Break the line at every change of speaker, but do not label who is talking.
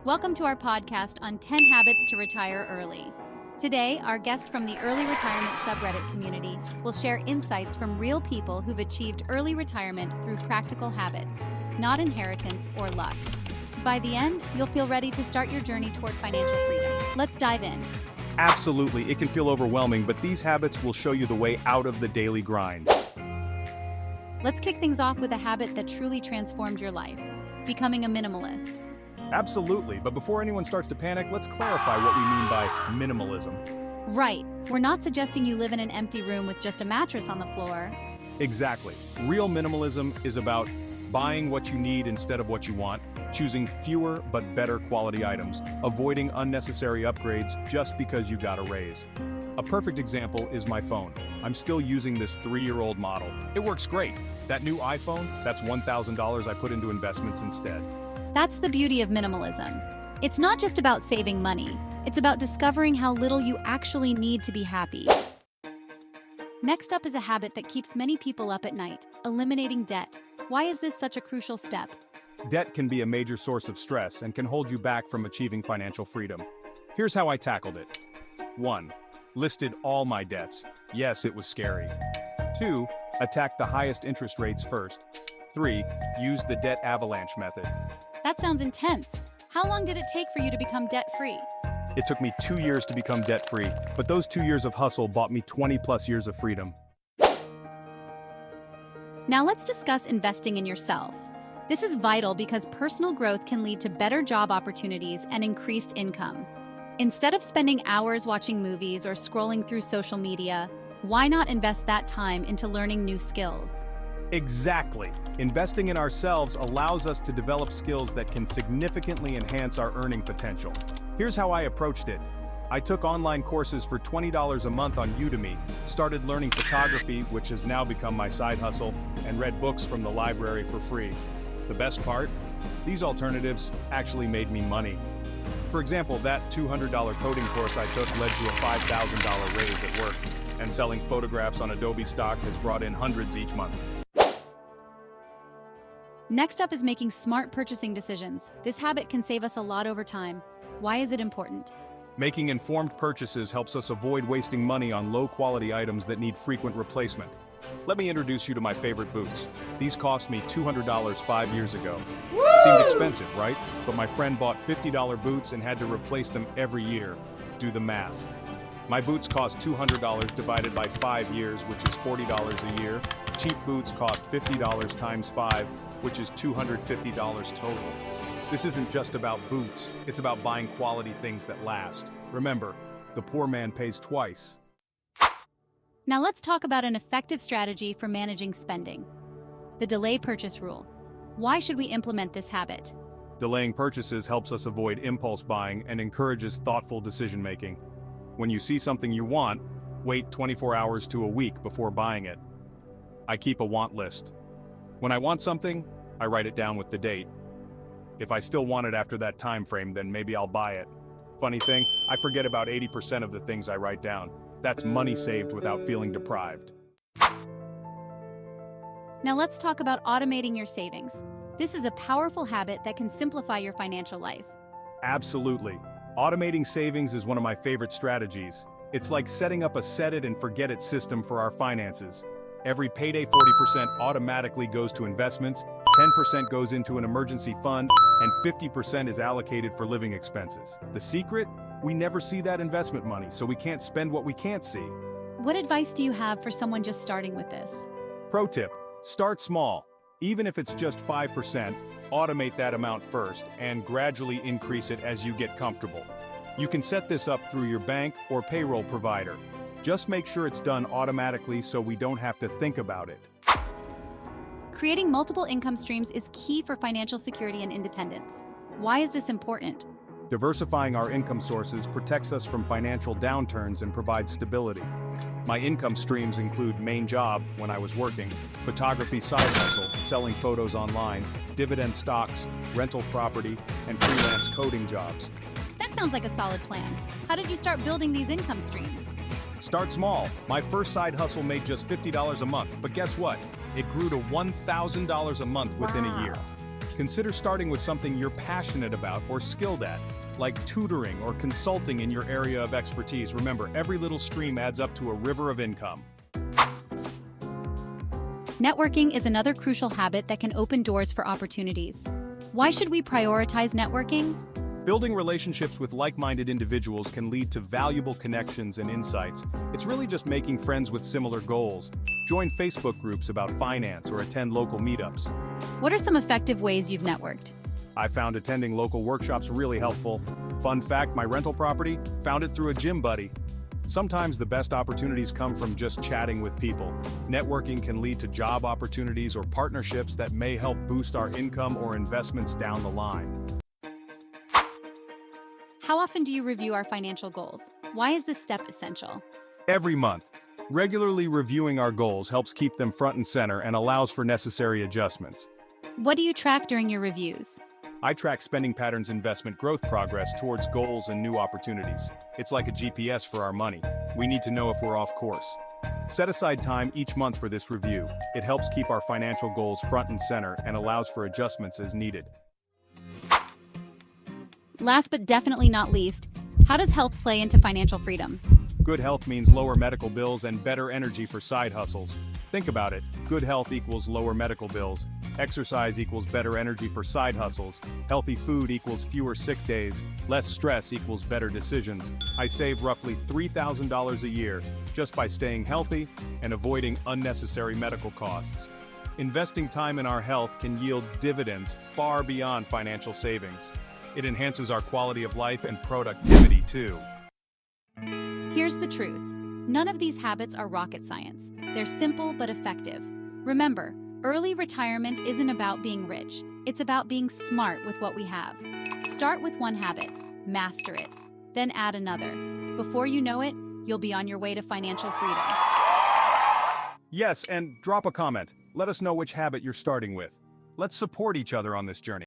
Welcome to our podcast on 10 Habits to Retire Early. Today, our guest from the early retirement subreddit community will share insights from real people who've achieved early retirement through practical habits, not inheritance or luck. By the end, you'll feel ready to start your journey toward financial freedom. Let's dive in.
Absolutely, it can feel overwhelming, but these habits will show you the way out of the daily grind.
Let's kick things off with a habit that truly transformed your life, becoming a minimalist.
Absolutely, but before anyone starts to panic, let's clarify what we mean by minimalism.
Right, we're not suggesting you live in an empty room with just a mattress on the floor.
Exactly. Real minimalism is about buying what you need instead of what you want, choosing fewer but better quality items, avoiding unnecessary upgrades just because you got a raise. A perfect example is my phone. I'm still using this 3-year-old model. It works great. That new iPhone, that's $1,000 I put into investments instead.
That's the beauty of minimalism. It's not just about saving money, it's about discovering how little you actually need to be happy. Next up is a habit that keeps many people up at night, eliminating debt. Why is this such a crucial step?
Debt can be a major source of stress and can hold you back from achieving financial freedom. Here's how I tackled it. 1. Listed all my debts. Yes, it was scary. 2. Attacked the highest interest rates first. 3. Used the debt avalanche method.
That sounds intense. How long did it take for you to become debt-free?
It took me 2 years to become debt-free, but those 2 years of hustle bought me 20+ years of freedom.
Now let's discuss investing in yourself. This is vital because personal growth can lead to better job opportunities and increased income. Instead of spending hours watching movies or scrolling through social media, why not invest that time into learning new skills?
Exactly. Investing in ourselves allows us to develop skills that can significantly enhance our earning potential. Here's how I approached it. I took online courses for $20 a month on Udemy, started learning photography, which has now become my side hustle, and read books from the library for free. The best part? These alternatives actually made me money. For example, that $200 coding course I took led to a $5,000 raise at work, and selling photographs on Adobe stock has brought in hundreds each month.
Next up is making smart purchasing decisions. This habit can save us a lot over time. Why is it important?
Making informed purchases helps us avoid wasting money on low-quality items that need frequent replacement. Let me introduce you to my favorite boots. These cost me $200 5 years ago. Seemed expensive, right? But my friend bought $50 boots and had to replace them every year. Do the math. My boots cost $200 divided by 5 years, which is $40 a year. Cheap boots cost $50 times 5, which is $250 total. This isn't just about boots, it's about buying quality things that last. Remember, the poor man pays twice.
Now let's talk about an effective strategy for managing spending. The delay purchase rule. Why should we implement this habit?
Delaying purchases helps us avoid impulse buying and encourages thoughtful decision-making. When you see something you want, wait 24 hours to a week before buying it. I keep a want list. When I want something, I write it down with the date. If I still want it after that time frame, then maybe I'll buy it. Funny thing, I forget about 80% of the things I write down. That's money saved without feeling deprived.
Now let's talk about automating your savings. This is a powerful habit that can simplify your financial life.
Absolutely. Automating savings is one of my favorite strategies. It's like setting up a set-it-and-forget-it system for our finances. Every payday 40% automatically goes to investments, 10% goes into an emergency fund, and 50% is allocated for living expenses. The secret? We never see that investment money, so we can't spend what we can't see.
What advice do you have for someone just starting with this?
Pro tip, start small. Even if it's just 5%, automate that amount first and gradually increase it as you get comfortable. You can set this up through your bank or payroll provider. Just make sure it's done automatically so we don't have to think about it.
Creating multiple income streams is key for financial security and independence. Why is this important?
Diversifying our income sources protects us from financial downturns and provides stability. My income streams include main job, when I was working, photography side hustle, selling photos online, dividend stocks, rental property, and freelance coding jobs.
That sounds like a solid plan. How did you start building these income streams?
Start small. My first side hustle made just $50 a month, but guess what? It grew to $1,000 a month within a year. Consider starting with something you're passionate about or skilled at, like tutoring or consulting in your area of expertise. Remember, every little stream adds up to a river of income.
Networking is another crucial habit that can open doors for opportunities. Why should we prioritize networking?
Building relationships with like-minded individuals can lead to valuable connections and insights. It's really just making friends with similar goals. Join Facebook groups about finance or attend local meetups.
What are some effective ways you've networked?
I found attending local workshops really helpful. Fun fact, my rental property, found it through a gym buddy. Sometimes the best opportunities come from just chatting with people. Networking can lead to job opportunities or partnerships that may help boost our income or investments down the line.
How often do you review our financial goals? Why is this step essential?
Every month. Regularly reviewing our goals helps keep them front and center and allows for necessary adjustments.
What do you track during your reviews?
I track spending patterns, investment growth progress towards goals and new opportunities. It's like a GPS for our money. We need to know if we're off course. Set aside time each month for this review. It helps keep our financial goals front and center and allows for adjustments as needed.
Last but definitely not least, how does health play into financial freedom?
Good health means lower medical bills and better energy for side hustles. Think about it. Good health equals lower medical bills. Exercise equals better energy for side hustles. Healthy food equals fewer sick days. Less stress equals better decisions. I save roughly $3,000 a year just by staying healthy and avoiding unnecessary medical costs. Investing time in our health can yield dividends far beyond financial savings. It enhances our quality of life and productivity too.
Here's the truth. None of these habits are rocket science. They're simple but effective. Remember, early retirement isn't about being rich. It's about being smart with what we have. Start with one habit, master it, then add another. Before you know it, you'll be on your way to financial freedom.
Yes, and drop a comment. Let us know which habit you're starting with. Let's support each other on this journey.